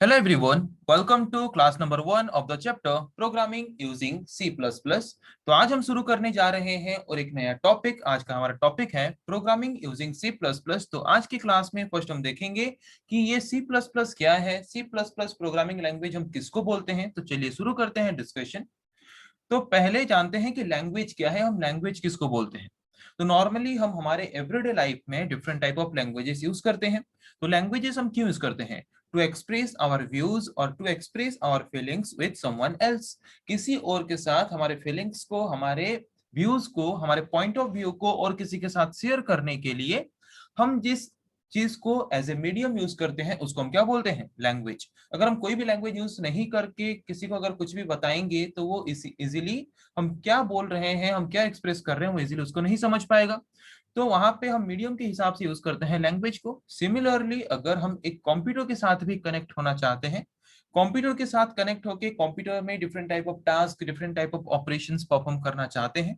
Hello everyone, welcome to class number 1 of the chapter Programming using C++। तो आज हम शुरू करने जा रहे हैं और एक नया टॉपिक। आज का हमारा टॉपिक है प्रोग्रामिंग यूजिंग C++। तो आज की क्लास में फर्स्ट हम देखेंगे कि ये C++ क्या है, C++ प्रोग्रामिंग लैंग्वेज हम किसको बोलते हैं। तो चलिए शुरू करते हैं डिस्कशन। तो पहले जानते हैं कि लैंग्वेज क्या है, हम लैंग्वेज किसको बोलते हैं। तो नॉर्मली हम हमारे एवरीडे लाइफ में different type of languages use करते हैं। तो लैंग्वेजेस हम क्यों यूज करते हैं? टू एक्सप्रेस आवर व्यूज और to express our feelings with someone else. किसी और के साथ हमारे फीलिंग्स को, हमारे व्यूज को, हमारे पॉइंट ऑफ व्यू को और किसी के साथ शेयर करने के लिए हम जिस चीज को एज ए मीडियम यूज करते हैं उसको हम क्या बोलते हैं? लैंग्वेज। अगर हम कोई भी लैंग्वेज यूज नहीं करके किसी को अगर कुछ भी बताएंगे तो वो इजीली हम क्या बोल रहे हैं, हम क्या एक्सप्रेस कर रहे हैं, वो इजीली उसको नहीं समझ पाएगा। तो वहां पे हम मीडियम के हिसाब से यूज करते हैं लैंग्वेज को। सिमिलरली अगर हम एक कंप्यूटर के साथ भी कनेक्ट होना चाहते हैं, कंप्यूटर के साथ कनेक्ट होके कंप्यूटर में different type of task, different type of operations perform करना चाहते हैं,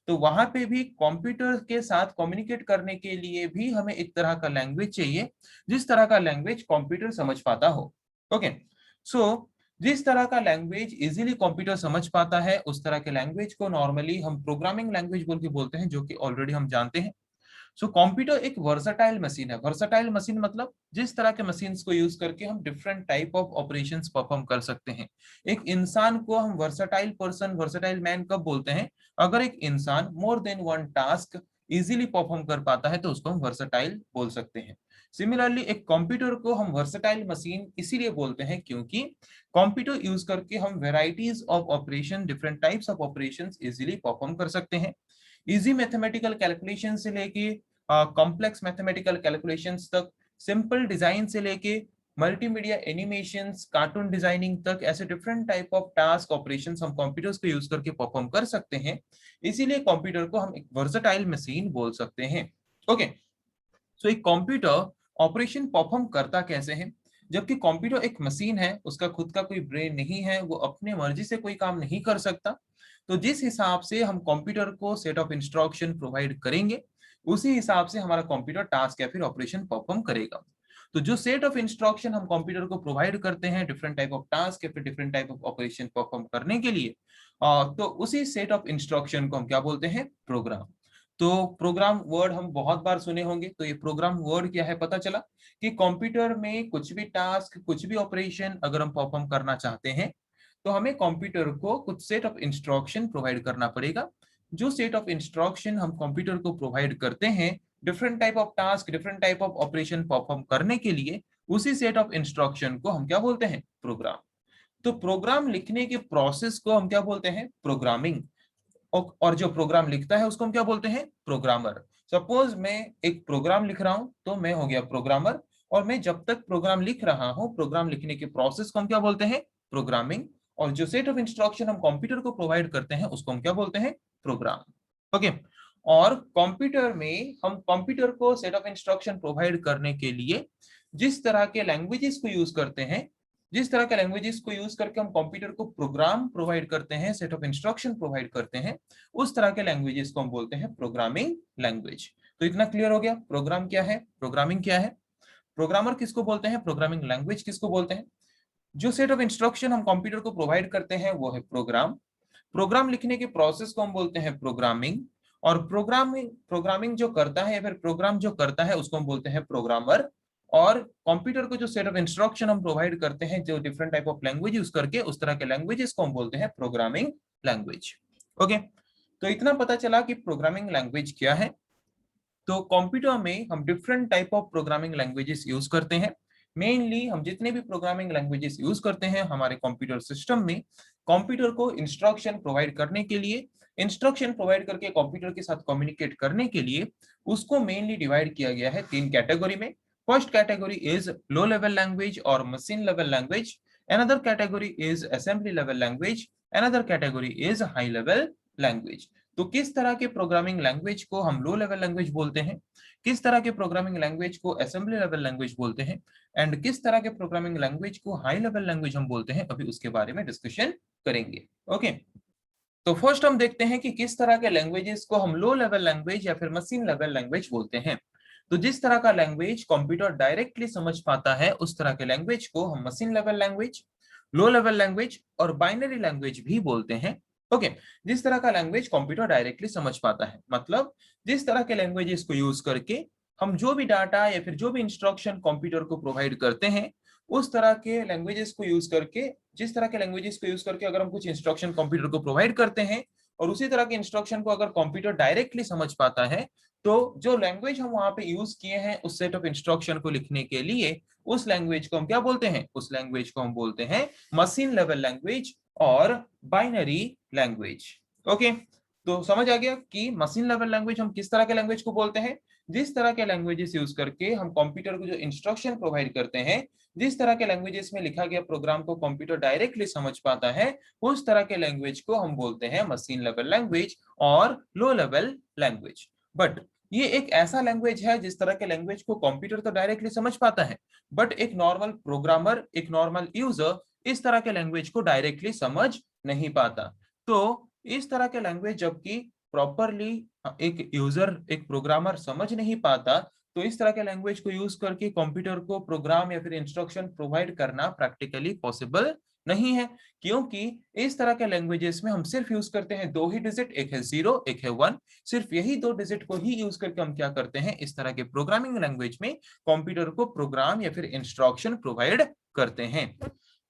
तो वहां पे भी कंप्यूटर के साथ कम्युनिकेट करने के लिए भी हमें एक तरह का लैंग्वेज चाहिए, जिस तरह का लैंग्वेज कंप्यूटर समझ पाता हो। ओके, सो जिस तरह का लैंग्वेज इजीली कंप्यूटर समझ पाता है उस तरह के लैंग्वेज को नॉर्मली हम प्रोग्रामिंग लैंग्वेज बोल के बोलते हैं, जो कि ऑलरेडी हम जानते हैं। सो कंप्यूटर एक वर्सटाइल मशीन है। वर्सटाइल मशीन मतलब जिस तरह के मशीन्स को यूज करके हम different type of operations perform कर सकते हैं। एक इंसान को हम वर्सटाइल पर्सन, वर्सटाइल मैन कब बोलते हैं? अगर एक इंसान more than one task easily perform कर पाता है तो उसको हम वर्सटाइल बोल सकते हैं। सिमिलरली एक कंप्यूटर को हम वर्सटाइल मशीन इसीलिए बोलते हैं क्योंकि कंप्यूटर यूज करके हम varieties of operation, different types of operations easily perform कर सकते हैं। इजी मैथमेटिकल कैलकुलेशन से लेके कॉम्प्लेक्स मैथमेटिकल कैलकुलेशंस तक, सिंपल डिजाइन से लेके मल्टीमीडिया एनिमेशंस, कार्टून डिजाइनिंग तक, ऐसे different type of task operations हम कंप्यूटर्स को यूज करके परफॉर्म कर सकते हैं। इसीलिए कंप्यूटर को हम एक वर्सेटाइल मशीन बोल सकते हैं। ओके, सो एक कंप्यूटर ऑपरेशन परफॉर्म करता कैसे है? जबकि कंप्यूटर एक मशीन है, उसका खुद का कोई ब्रेन नहीं है, वो अपने मर्जी से कोई काम नहीं कर सकता। तो जिस हिसाब से हम कंप्यूटर को सेट ऑफ इंस्ट्रक्शन प्रोवाइड करेंगे, उसी हिसाब से हमारा कंप्यूटर टास्क या फिर ऑपरेशन परफॉर्म करेगा। तो जो सेट ऑफ इंस्ट्रक्शन हम कंप्यूटर को प्रोवाइड करते हैं डिफरेंट टाइप ऑफ टास्क या फिर different type of operation perform करने के लिए, तो उसी सेट ऑफ इंस्ट्रक्शन को हम क्या बोलते हैं? प्रोग्राम। तो प्रोग्राम वर्ड हम बहुत बार सुने होंगे। तो ये प्रोग्राम वर्ड क्या है? पता चला कि कंप्यूटर में कुछ भी टास्क, कुछ भी ऑपरेशन अगर हम परफॉर्म करना चाहते हैं तो हमें कंप्यूटर को कुछ सेट ऑफ इंस्ट्रक्शन प्रोवाइड करना पड़ेगा। जो सेट ऑफ इंस्ट्रक्शन हम कंप्यूटर को प्रोवाइड करते हैं different type of task, different type of operation perform करने के लिए, उसी सेट ऑफ इंस्ट्रक्शन को हम क्या बोलते हैं? प्रोग्राम। तो प्रोग्राम लिखने के प्रोसेस को हम क्या बोलते हैं? प्रोग्रामिंग। और जो प्रोग्राम लिखता है उसको हम क्या बोलते हैं? प्रोग्रामर। सपोज मैं एक प्रोग्राम लिख रहा हूं तो मैं हो गया प्रोग्रामर, और मैं जब तक प्रोग्राम लिख रहा हूं, प्रोग्राम लिखने के प्रोसेस को हम क्या बोलते हैं? प्रोग्रामिंग। और जो सेट ऑफ इंस्ट्रक्शन हम कंप्यूटर को प्रोवाइड करते हैं उसको हम क्या बोलते हैं? प्रोग्राम। ओके, और कंप्यूटर में हम कंप्यूटर को सेट ऑफ इंस्ट्रक्शन प्रोवाइड करने के लिए जिस तरह के लैंग्वेजेस को यूज करते हैं, जिस तरह के लैंग्वेजेस को यूज करके हम कंप्यूटर को प्रोग्राम प्रोवाइड करते हैं, सेट ऑफ इंस्ट्रक्शन प्रोवाइड करते हैं, उस तरह के लैंग्वेजेस को हम बोलते हैं प्रोग्रामिंग लैंग्वेज। तो इतना क्लियर हो गया प्रोग्राम क्या है, प्रोग्रामिंग क्या है, प्रोग्रामर किसको बोलते हैं, प्रोग्रामिंग लैंग्वेज किसको बोलते हैं। जो सेट ऑफ इंस्ट्रक्शन हम कंप्यूटर को प्रोवाइड करते हैं वो है प्रोग्राम। प्रोग्राम लिखने के प्रोसेस को हम बोलते हैं प्रोग्रामिंग। और प्रोग्रामिंग प्रोग्रामिंग जो करता है या फिर प्रोग्राम जो करता है उसको हम बोलते हैं प्रोग्रामर। और कंप्यूटर को जो सेट ऑफ इंस्ट्रक्शन हम प्रोवाइड करते हैं जो different type of language use करके, उस तरह के लैंग्वेजेस को हम बोलते हैं प्रोग्रामिंग लैंग्वेज। ओके, तो इतना पता चला कि प्रोग्रामिंग लैंग्वेज क्या है। तो कंप्यूटर में हम different type of programming languages use करते हैं। मेनली हम जितने भी प्रोग्रामिंग लैंग्वेजेस यूज करते हैं हमारे कंप्यूटर सिस्टम में, कंप्यूटर को इंस्ट्रक्शन प्रोवाइड करने के लिए, इंस्ट्रक्शन प्रोवाइड करके कंप्यूटर के साथ कम्युनिकेट करने के लिए, उसको मेनली डिवाइड किया गया है 3 कैटेगरी में। First category is low level language और machine level language. Another category is assembly level language. Another category is high level language. तो किस तरह के प्रोग्रामिंग लैंग्वेज को हम लो लेवल लैंग्वेज बोलते हैं, किस तरह के प्रोग्रामिंग लैंग्वेज को असेंबली लेवल लैंग्वेज बोलते हैं, एंड किस तरह के प्रोग्रामिंग लैंग्वेज को हाई लेवल लैंग्वेज हम बोलते हैं, अभी उसके बारे में डिस्कशन करेंगे। ओके, तो फर्स्ट हम देखते हैं कि किस तरह के लैंग्वेजेस को हम लो लेवल लैंग्वेज या फिर मशीन लेवल लैंग्वेज बोलते हैं। तो जिस तरह का लैंग्वेज कंप्यूटर डायरेक्टली समझ पाता है उस तरह के लैंग्वेज को हम मशीन लेवल लैंग्वेज, लो लेवल लैंग्वेज और बाइनरी लैंग्वेज भी बोलते हैं। ओके, जिस तरह का लैंग्वेज कंप्यूटर डायरेक्टली समझ पाता है, मतलब जिस तरह के लैंग्वेजेस को यूज करके हम जो भी डाटा या फिर जो भी इंस्ट्रक्शन कंप्यूटर को प्रोवाइड करते हैं, उस तरह के लैंग्वेजेस को यूज करके, जिस तरह के लैंग्वेजेस को यूज करके अगर हम कुछ इंस्ट्रक्शन कंप्यूटर को प्रोवाइड करते हैं और उसी तरह के इंस्ट्रक्शन को अगर कंप्यूटर डायरेक्टली समझ पाता है, तो जो लैंग्वेज हम वहां पे यूज किए हैं उस सेट ऑफ इंस्ट्रक्शन को लिखने के लिए, उस लैंग्वेज को हम क्या बोलते हैं? उस लैंग्वेज को हम बोलते हैं मशीन लेवल लैंग्वेज और बाइनरी लैंग्वेज। ओके, तो समझ आ गया कि मशीन लेवल लैंग्वेज हम किस तरह के लैंग्वेज को बोलते हैं? जिस तरह के लैंग्वेजेस यूज करके हम कंप्यूटर को जो इंस्ट्रक्शन प्रोवाइड करते हैं, जिस तरह के लैंग्वेजेस में लिखा गया प्रोग्राम को कंप्यूटर डायरेक्टली समझ पाता है, उस तरह के लैंग्वेज को हम बोलते हैं मशीन लेवल लैंग्वेज और लो लेवल लैंग्वेज। बट ये एक ऐसा लैंग्वेज है जिस तरह के लैंग्वेज को कंप्यूटर तो डायरेक्टली समझ पाता है, बट एक नॉर्मल प्रोग्रामर, एक नॉर्मल यूजर इस तरह के लैंग्वेज को डायरेक्टली समझ नहीं पाता। तो इस तरह के लैंग्वेज जबकि प्रॉपरली एक यूजर, एक प्रोग्रामर समझ नहीं पाता, तो इस तरह के लैंग्वेज को यूज करके कंप्यूटर को प्रोग्राम या फिर इंस्ट्रक्शन प्रोवाइड करना प्रैक्टिकली पॉसिबल नहीं है, क्योंकि इस तरह के लैंग्वेजेस में हम सिर्फ यूज करते हैं दो ही डिजिट, एक है 0 एक है 1। सिर्फ यही दो डिजिट को ही यूज करके हम क्या करते हैं, इस तरह के प्रोग्रामिंग लैंग्वेज में कंप्यूटर को प्रोग्राम या फिर इंस्ट्रक्शन प्रोवाइड करते हैं।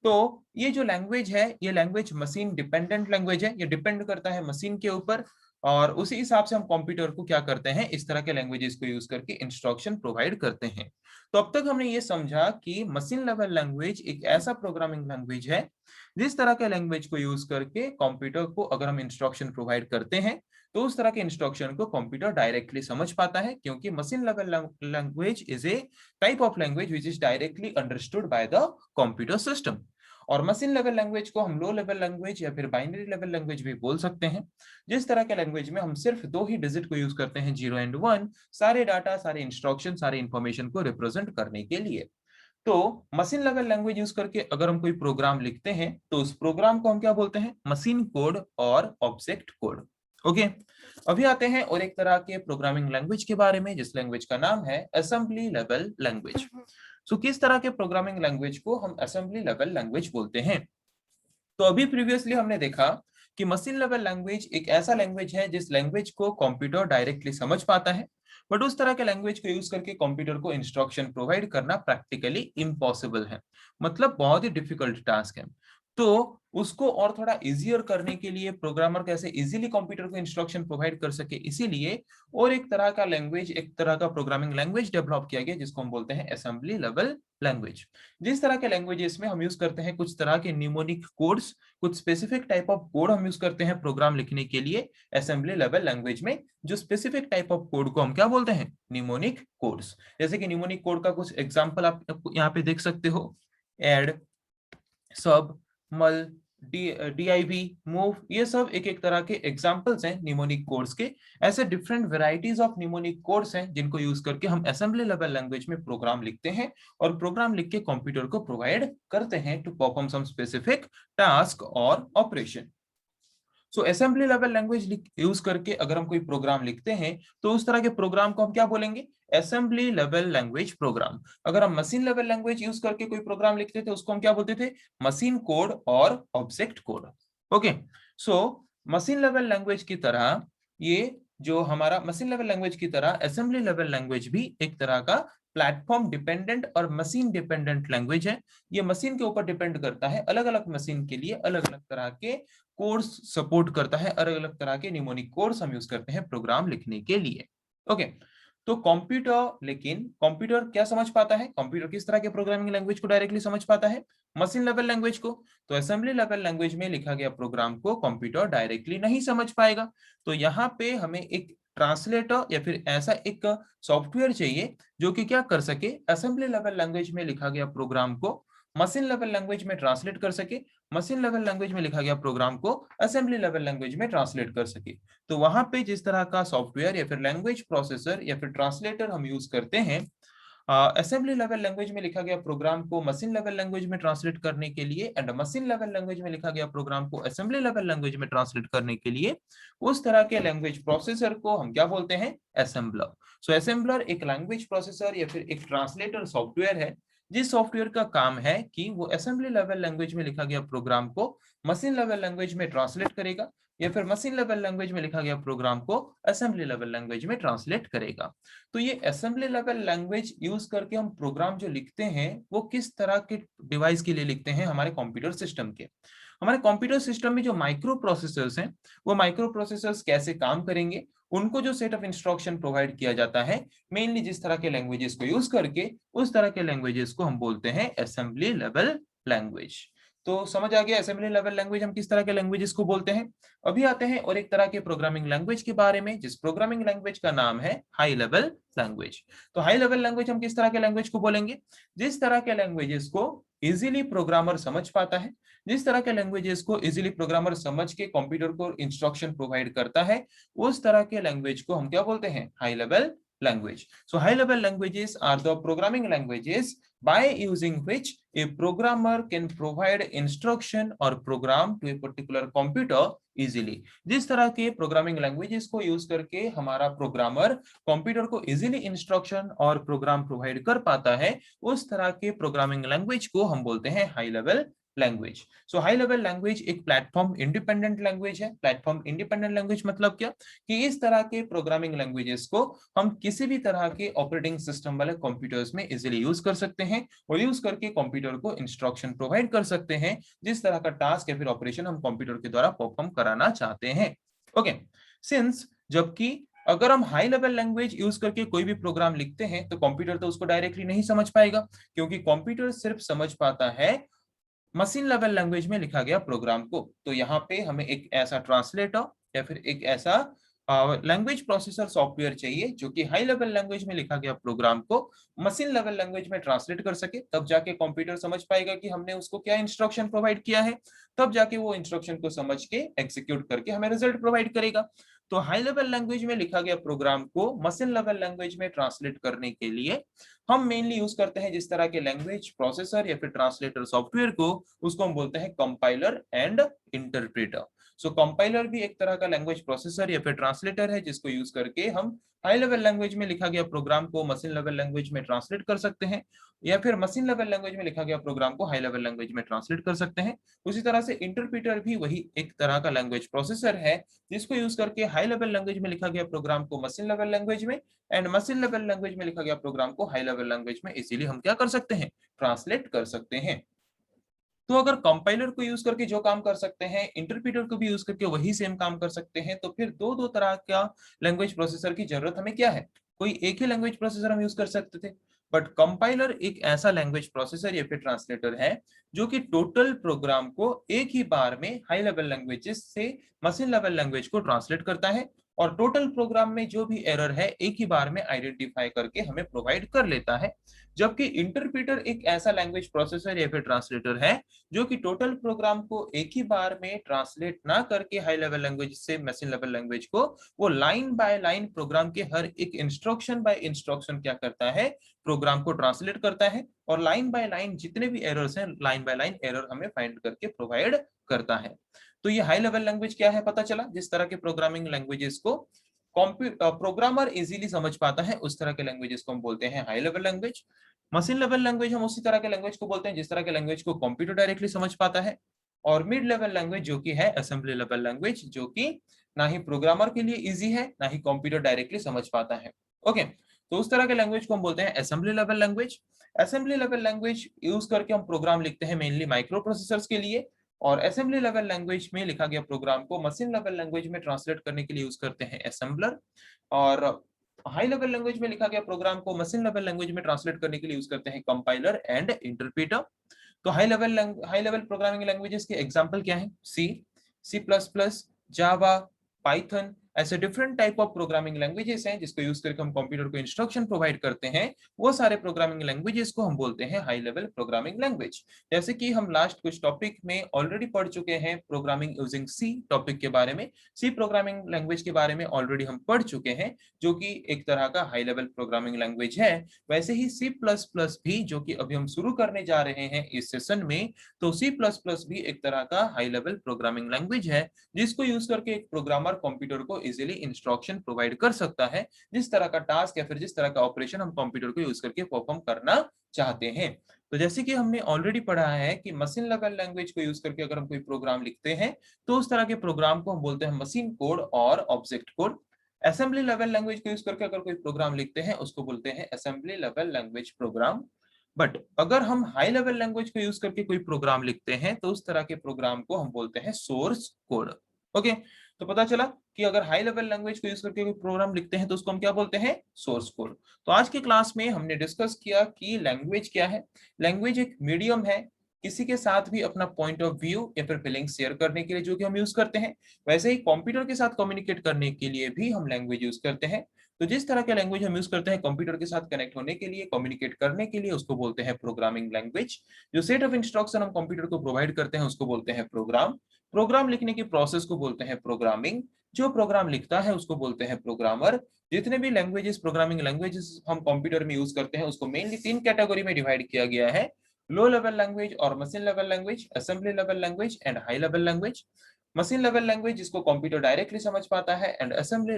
तो ये जो लैंग्वेज है, ये लैंग्वेज मशीन डिपेंडेंट लैंग्वेज है, ये डिपेंड करता है मशीन के ऊपर, और उसी हिसाब से हम कंप्यूटर को क्या करते हैं, इस तरह के लैंग्वेजेस को यूज करके इंस्ट्रक्शन प्रोवाइड करते हैं। तो अब तक हमने ये समझा कि मशीन लेवल लैंग्वेज एक ऐसा प्रोग्रामिंग लैंग्वेज है जिस तरह के लैंग्वेज को यूज करके कंप्यूटर को अगर हम इंस्ट्रक्शन प्रोवाइड करते हैं, तो उस तरह के इंस्ट्रक्शन को कंप्यूटर डायरेक्टली समझ पाता है, क्योंकि machine level language is a type of language which is directly understood by the computer system. और मशीन लेवल लैंग्वेज को हम लो लेवल लैंग्वेज या फिर बाइनरी लेवल लैंग्वेज भी बोल सकते हैं, जिस तरह के लैंग्वेज में हम सिर्फ दो ही डिजिट को यूज करते हैं, 0 एंड 1, सारे डाटा, सारे इंस्ट्रक्शन, सारे इंफॉर्मेशन को रिप्रेजेंट करने के लिए। तो मशीन लेवल लैंग्वेज यूज करके अगर हम कोई प्रोग्राम लिखते हैं, तो उस प्रोग्राम को हम क्या बोलते हैं? मशीन कोड और ऑब्जेक्ट कोड। ओके, अभी आते हैं और एक तरह के प्रोग्रामिंग लैंग्वेज के बारे में, जिस लैंग्वेज का नाम है असेंबली लेवल लैंग्वेज। सो किस तरह के प्रोग्रामिंग लैंग्वेज को हम असेंबली लेवल लैंग्वेज बोलते हैं? तो अभी प्रीवियसली हमने देखा कि मशीन लेवल लैंग्वेज एक ऐसा लैंग्वेज है जिस लैंग्वेज को कंप्यूटर डायरेक्टली समझ पाता है, बट उस तरह के लैंग्वेज को यूज करके कंप्यूटर को इंस्ट्रक्शन प्रोवाइड करना प्रैक्टिकली इम्पॉसिबल है, मतलब बहुत ही डिफिकल्ट टास्क है। तो उसको और थोड़ा इजियर करने के लिए, प्रोग्रामर कैसे इजीली कंप्यूटर को इंस्ट्रक्शन प्रोवाइड कर सके, इसीलिए और एक तरह का लैंग्वेज, एक तरह का प्रोग्रामिंग लैंग्वेज डेवलप किया गया जिसको हम बोलते हैं असेंबली लेवल लैंग्वेज। जिस तरह के लैंग्वेजेस में हम यूज करते हैं कुछ तरह के न्यूमोनिक कोड्स, कुछ स्पेसिफिक टाइप ऑफ कोड हम यूज करते हैं प्रोग्राम लिखने के लिए असेंबली लेवल लैंग्वेज में, जो स्पेसिफिक टाइप ऑफ कोड को हम क्या बोलते हैं? Mnemonic codes. जैसे कि न्यूमोनिक कोड का कुछ एग्जांपल आप यहाँ पे देख सकते हो, ऐड, सब, मल, div, मूव, ये सब एक एक तरह के एग्जांपल्स हैं निमोनिक कोड्स के। ऐसे different varieties of mnemonic codes हैं जिनको यूज करके हम असेंबली लेवल लैंग्वेज में प्रोग्राम लिखते हैं और प्रोग्राम लिख के कंप्यूटर को प्रोवाइड करते हैं to perform some specific task और operation. So assembly level language use करके अगर हम कोई प्रोग्राम लिखते हैं, तो उस तरह के प्रोग्राम को हम क्या बोलेंगे? Assembly level language program. अगर हम मशीन लेवल लैंग्वेज यूज करके कोई प्रोग्राम लिखते थे, उसको हम क्या बोलते थे? मशीन कोड और object code. Okay, so machine level language की तरह, ये जो हमारा मशीन लेवल लैंग्वेज की तरह असेंबली लेवल लैंग्वेज भी एक तरह का प्लेटफॉर्म डिपेंडेंट और मशीन डिपेंडेंट लैंग्वेज है। ये मशीन के ऊपर डिपेंड करता है, अलग अलग मशीन के लिए अलग अलग तरह के कोर्स सपोर्ट करता है, अलग अलग तरह के निमोनिक कोर्स हम यूज करते हैं प्रोग्राम लिखने के लिए। ओके, तो कंप्यूटर, लेकिन कंप्यूटर क्या समझ पाता है? कंप्यूटर किस तरह के प्रोग्रामिंग लैंग्वेज को डायरेक्टली समझ पाता है? मशीन लेवल लैंग्वेज को। तो असेंबली लेवल लैंग्वेज में लिखा गया प्रोग्राम को कंप्यूटर डायरेक्टली नहीं समझ पाएगा। तो यहाँ पे हमें एक ट्रांसलेटर या फिर ऐसा एक सॉफ्टवेयर चाहिए जो कि क्या कर सके, असेंबली लेवल लैंग्वेज में लिखा गया प्रोग्राम को मशीन लेवल लैंग्वेज में ट्रांसलेट कर सके, मशीन लेवल लैंग्वेज में लिखा गया प्रोग्राम को असेंबली लेवल लैंग्वेज में ट्रांसलेट कर सके। तो वहां पे जिस तरह का सॉफ्टवेयर या फिर लैंग्वेज प्रोसेसर या फिर ट्रांसलेटर हम यूज करते हैं, असेंबली लेवल लैंग्वेज में लिखा गया प्रोग्राम को मशीन लेवल लैंग्वेज में ट्रांसलेट करने के लिए एंड मशीन लेवल लैंग्वेज में लिखा गया प्रोग्राम को असेंबली लेवल लैंग्वेज में ट्रांसलेट करने के लिए उस तरह के लैंग्वेज प्रोसेसर को हम क्या बोलते हैं? असेंबलर। सो असेंबलर एक लैंग्वेज प्रोसेसर या फिर एक ट्रांसलेटर सॉफ्टवेयर है जिस सॉफ्टवेयर का काम है कि वो असेंबली लेवल लैंग्वेज में लिखा गया प्रोग्राम को मशीन लेवल लैंग्वेज में ट्रांसलेट करेगा या फिर मशीन लेवल लैंग्वेज में लिखा गया प्रोग्राम को असेंबली लेवल लैंग्वेज में ट्रांसलेट करेगा। तो ये असेंबली लेवल लैंग्वेज यूज करके हम प्रोग्राम जो लिखते हैं वो किस तरह के डिवाइस के लिए लिखते हैं? हमारे कंप्यूटर सिस्टम के। हमारे कंप्यूटर सिस्टम में जो माइक्रो प्रोसेसर्स हैं वो माइक्रो प्रोसेसर्स कैसे काम करेंगे, उनको जो सेट ऑफ इंस्ट्रक्शन प्रोवाइड किया जाता है मेनली जिस तरह के लैंग्वेजेस को यूज करके, उस तरह के लैंग्वेजेस को हम बोलते हैं असेंबली लेवल लैंग्वेज। तो समझ आ गया असेंबली लेवल लैंग्वेज हम किस तरह के लैंग्वेजेस को बोलते हैं। अभी आते हैं और एक तरह के प्रोग्रामिंग लैंग्वेज के बारे में जिस प्रोग्रामिंग लैंग्वेज का नाम है हाई लेवल लैंग्वेज। तो हाई लेवल लैंग्वेज हम किस तरह के लैंग्वेज को बोलेंगे? जिस तरह के लैंग्वेजेस को इजीली प्रोग्रामर समझ पाता है, जिस तरह के लैंग्वेजेस को इजीली प्रोग्रामर समझ के कंप्यूटर को इंस्ट्रक्शन प्रोवाइड करता है, उस तरह के लैंग्वेज को हम क्या बोलते हैं? High level language. So high level languages are the programming languages by using which a programmer can provide instruction or program to a particular computer easily. जिस तरह के प्रोग्रामिंग लैंग्वेजेस को यूज करके हमारा प्रोग्रामर कंप्यूटर को easily instruction और programme provide कर पाता है, उस तरह के प्रोग्रामिंग लैंग्वेज को हम बोलते हैं हाई लेवल लैंग्वेज। सो हाई लेवल लैंग्वेज एक प्लेटफॉर्म इंडिपेंडेंट लैंग्वेज है। प्लेटफॉर्म इंडिपेंडेंट लैंग्वेज मतलब क्या? कि इस तरह के प्रोग्रामिंग लैंग्वेजेस को हम किसी भी तरह के ऑपरेटिंग सिस्टम वाले कंप्यूटर्स में इजीली यूज कर सकते हैं और यूज करके कंप्यूटर को इंस्ट्रक्शन प्रोवाइड कर सकते हैं जिस तरह का टास्क या फिर ऑपरेशन हम कंप्यूटर के द्वारा परफॉर्म कराना चाहते हैं। ओके, सिंस जबकि अगर हम हाई लेवल लैंग्वेज यूज करके कोई भी प्रोग्राम लिखते हैं तो कंप्यूटर तो उसको डायरेक्टली नहीं समझ पाएगा, क्योंकि कंप्यूटर सिर्फ समझ पाता है मशीन लेवल लैंग्वेज में लिखा गया प्रोग्राम को। तो यहाँ पे हमें एक ऐसा ट्रांसलेटर या फिर एक ऐसा लैंग्वेज प्रोसेसर सॉफ्टवेयर चाहिए जो कि हाई लेवल लैंग्वेज में लिखा गया प्रोग्राम को मशीन लेवल लैंग्वेज में ट्रांसलेट कर सके। तब जाके कंप्यूटर समझ पाएगा कि हमने उसको क्या इंस्ट्रक्शन प्रोवाइड किया है, तब जाके वो इंस्ट्रक्शन को समझ के एग्जीक्यूट करके हमें रिजल्ट प्रोवाइड करेगा। तो हाई लेवल लैंग्वेज में लिखा गया प्रोग्राम को मशीन लेवल लैंग्वेज में ट्रांसलेट करने के लिए हम मेनली यूज करते हैं जिस तरह के लैंग्वेज प्रोसेसर या फिर ट्रांसलेटर सॉफ्टवेयर को, उसको हम बोलते हैं compiler and interpreter. So compiler भी एक तरह का लैंग्वेज प्रोसेसर या फिर ट्रांसलेटर है जिसको यूज करके हम हाई लेवल लैंग्वेज में लिखा गया प्रोग्राम को मशीन लेवल लैंग्वेज में ट्रांसलेट कर सकते हैं या फिर मशीन लेवल लैंग्वेज में लिखा गया प्रोग्राम को हाई लेवल लैंग्वेज में ट्रांसलेट कर सकते हैं। उसी तरह से इंटरप्रेटर भी वही एक तरह का लैंग्वेज प्रोसेसर है जिसको यूज करके हाई लेवल लैंग्वेज में लिखा गया प्रोग्राम को मशीन लेवल लैंग्वेज में एंड मशीन लेवल लैंग्वेज में लिखा गया प्रोग्राम को हाई लेवल लैंग्वेज में इजीली हम क्या कर सकते हैं? ट्रांसलेट कर सकते हैं। तो अगर कंपाइलर को यूज करके जो काम कर सकते हैं इंटरप्रेटर को भी यूज करके वही सेम काम कर सकते हैं, तो फिर दो दो तरह का लैंग्वेज प्रोसेसर की जरूरत हमें क्या है? कोई एक ही लैंग्वेज प्रोसेसर हम यूज कर सकते थे, बट कंपाइलर एक ऐसा लैंग्वेज प्रोसेसर या फिर ट्रांसलेटर है जो कि टोटल प्रोग्राम को एक ही बार में हाई लेवल लैंग्वेजेस से मशीन लेवल लैंग्वेज को ट्रांसलेट करता है और टोटल प्रोग्राम में जो भी एरर है एक ही बार में आइडेंटिफाई करके हमें प्रोवाइड कर लेता है। जबकि इंटरप्रेटर एक ऐसा लैंग्वेज प्रोसेसर या फिर ट्रांसलेटर है जो कि टोटल प्रोग्राम को एक ही बार में ट्रांसलेट ना करके हाई लेवल लैंग्वेज से मशीन लेवल लैंग्वेज को, वो लाइन बाय लाइन प्रोग्राम के हर एक इंस्ट्रक्शन बाय इंस्ट्रक्शन क्या करता है? प्रोग्राम को ट्रांसलेट करता है और लाइन बाय लाइन जितने भी एरर्स हैं लाइन बाय लाइन एरर हमें फाइंड करके प्रोवाइड करता है। तो ये हाई लेवल लैंग्वेज क्या है पता चला? जिस तरह के प्रोग्रामिंग लैंग्वेजेस को प्रोग्रामर इजीली समझ पाता है उस तरह के लैंग्वेजेस को हम बोलते हैं high level language. Machine level language हम उसी तरह के लैंग्वेज को बोलते हैं जिस तरह के लैंग्वेज को कंप्यूटर डायरेक्टली समझ पाता है। और मिड लेवल लैंग्वेज जो कि है असेंबली लेवल लैंग्वेज, जो कि ना ही प्रोग्रामर के लिए इजी है ना ही कंप्यूटर डायरेक्टली समझ पाता है। ओके, तो उस तरह के लैंग्वेज को हम बोलते हैं assembly level language. Assembly level language use करके हम प्रोग्राम लिखते हैं मेनली माइक्रो प्रोसेसर्स के लिए, और असेंबली लेवल लैंग्वेज में लिखा गया प्रोग्राम को मशीन लेवल लैंग्वेज में ट्रांसलेट करने के लिए यूज करते हैं असेंबलर। और हाई लेवल लैंग्वेज में लिखा गया प्रोग्राम को मशीन लेवल लैंग्वेज में ट्रांसलेट करने के लिए यूज करते हैं कंपाइलर एंड इंटरप्रेटर। तो हाई लेवल प्रोग्रामिंग लैंग्वेजेस के एग्जांपल क्या हैं? सी, सी प्लस प्लस, जावा, पाइथन ऐसे different type of programming languages हैं जिसको यूज करके हम कंप्यूटर को इंस्ट्रक्शन प्रोवाइड करते हैं, वो सारे प्रोग्रामिंग लैंग्वेजेस को हम बोलते हैं हाई लेवल प्रोग्रामिंग लैंग्वेज। जैसे कि हम लास्ट कुछ टॉपिक में ऑलरेडी पढ़ चुके हैं प्रोग्रामिंग यूजिंग सी टॉपिक के बारे में, सी प्रोग्रामिंग लैंग्वेज के बारे में ऑलरेडी हम पढ़ चुके हैं, जो कि एक तरह का हाई लेवल प्रोग्रामिंग लैंग्वेज है। वैसे ही सी प्लस प्लस भी, जो कि अभी हम शुरू करने जा रहे हैं इस सेशन में, तो सी प्लस प्लस भी एक तरह का हाई लेवल प्रोग्रामिंग लैंग्वेज है, जिसको यूज करके एक प्रोग्रामर कंप्यूटर को इजीली इंस्ट्रक्शन प्रोवाइड कर सकता है, जिस तरह का टास्क या फिर जिस तरह का ऑपरेशन हम कंप्यूटर को यूज करके परफॉर्म करना चाहते हैं। तो जैसे कि हमने ऑलरेडी पढ़ा है कि मशीन लेवल लैंग्वेज को यूज करके अगर हम कोई प्रोग्राम लिखते हैं तो उस तरह के प्रोग्राम को हम बोलते हैं मशीन कोड और object code. Assembly level language को यूज करके अगर कोई प्रोग्राम लिखते हैं उसको बोलते हैं assembly level language program. But अगर हम हाई लेवल लैंग्वेज को यूज करके कोई प्रोग्राम लिखते हैं तो उस तरह के प्रोग्राम को हम बोलते हैं सोर्स कोड। ओके, तो पता चला कि अगर हाई लेवल लैंग्वेज को यूज करके कोई प्रोग्राम लिखते हैं तो उसको हम क्या बोलते हैं, सोर्स कोड। तो आज की क्लास में हमने डिस्कस किया कि लैंग्वेज क्या है। लैंग्वेज एक मीडियम है किसी के साथ भी अपना पॉइंट ऑफ व्यू या फिर फीलिंग शेयर करने के लिए, जो कि हम यूज करते हैं। वैसे ही कंप्यूटर के साथ कम्युनिकेट करने के लिए भी हम लैंग्वेज यूज करते हैं। तो जिस तरह के लैंग्वेज हम यूज करते हैं कंप्यूटर के साथ कनेक्ट होने के लिए, कम्युनिकेट करने के लिए, उसको बोलते हैं प्रोग्रामिंग लैंग्वेज। जो सेट ऑफ इंस्ट्रक्शन हम कंप्यूटर को प्रोवाइड करते हैं उसको बोलते हैं प्रोग्राम। प्रोग्राम लिखने की प्रोसेस को बोलते हैं प्रोग्रामिंग। जो प्रोग्राम लिखता है उसको बोलते हैं प्रोग्रामर। जितने भी लैंग्वेजेस, प्रोग्रामिंग लैंग्वेजेस हम कंप्यूटर में यूज करते हैं उसको मेनली तीन कैटेगरी में डिवाइड किया गया है: लो लेवल लैंग्वेज और machine level language, assembly level language and high level language. Machine level language जिसको कंप्यूटर डायरेक्टली समझ पाता है, and assembly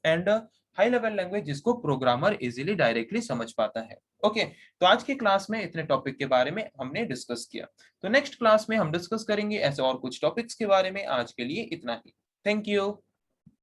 and high level language जिसको प्रोग्रामर इजीली डायरेक्टली समझ पाता है। ओके, तो आज की क्लास में इतने टॉपिक के बारे में हमने डिस्कस किया। तो नेक्स्ट क्लास में हम डिस्कस करेंगे ऐसे और कुछ टॉपिक्स के बारे में। आज के लिए इतना ही। Thank you.